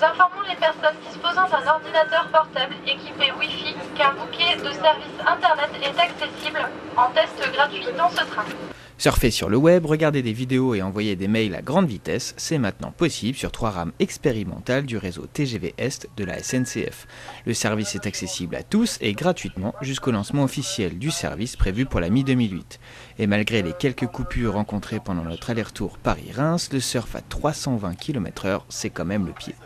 informons les personnes disposant d'un ordinateur portable équipé Wi-Fi qu'un bouquet de services Internet est accessible en test gratuit dans ce train. Surfer sur le web, regarder des vidéos et envoyer des mails à grande vitesse, c'est maintenant possible sur 3 rames expérimentales du réseau TGV Est de la SNCF. Le service est accessible à tous et gratuitement jusqu'au lancement officiel du service prévu pour la mi-2008. Et malgré les quelques coupures rencontrées pendant notre aller-retour Paris-Reims, le surf à 320 km/h, c'est quand même le pied.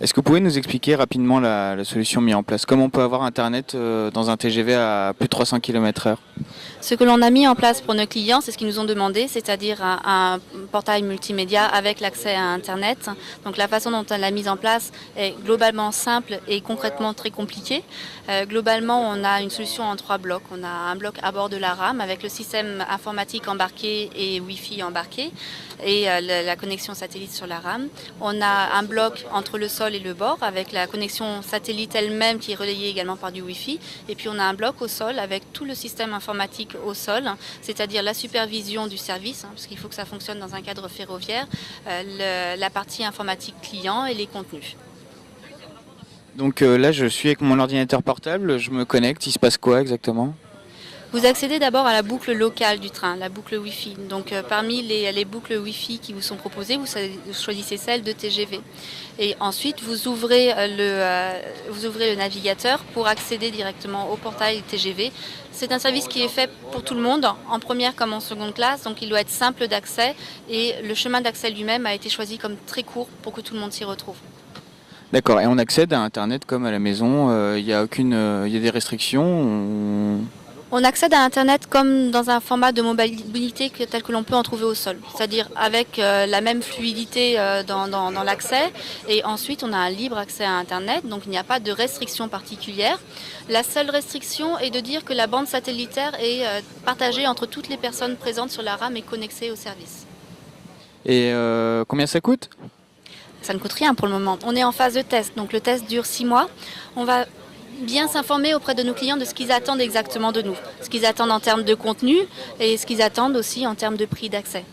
Est-ce que vous pouvez nous expliquer rapidement la solution mise en place? Comment on peut avoir Internet dans un TGV à plus de 300 km/h? Ce que l'on a mis en place pour nos clients, c'est ce qu'ils nous ont demandé, c'est-à-dire un portail multimédia avec l'accès à Internet. Donc la façon dont on l'a mise en place est globalement simple et concrètement très compliquée. Globalement, on a une solution en 3 blocs. On a un bloc à bord de la rame avec le système informatique embarqué et Wi-Fi embarqué et la connexion satellite sur la rame. On a un bloc entre le sol et le bord avec la connexion satellite elle-même qui est relayée également par du Wi-Fi. Et puis on a un bloc au sol avec tout le système informatique au sol, c'est-à-dire la supervision du service, parce qu'il faut que ça fonctionne dans un cadre ferroviaire, la partie informatique client et les contenus. Donc là, je suis avec mon ordinateur portable, je me connecte, il se passe quoi exactement? Vous accédez d'abord à la boucle locale du train, la boucle Wi-Fi. Donc parmi les boucles Wi-Fi qui vous sont proposées, vous choisissez celle de TGV. Et ensuite, vous ouvrez le navigateur pour accéder directement au portail TGV. C'est un service qui est fait pour tout le monde, en première comme en seconde classe, donc il doit être simple d'accès et le chemin d'accès lui-même a été choisi comme très court pour que tout le monde s'y retrouve. D'accord, et on accède à Internet comme à la maison, il y a des restrictions? On accède à Internet comme dans un format de mobilité tel que l'on peut en trouver au sol, c'est-à-dire avec la même fluidité dans l'accès. Et ensuite, on a un libre accès à Internet, donc il n'y a pas de restriction particulière. La seule restriction est de dire que la bande satellitaire est partagée entre toutes les personnes présentes sur la rame et connectées au service. Et combien ça coûte? Ça ne coûte rien pour le moment. On est en phase de test, donc le test dure 6 mois. On va bien s'informer auprès de nos clients de ce qu'ils attendent exactement de nous, ce qu'ils attendent en termes de contenu et ce qu'ils attendent aussi en termes de prix d'accès.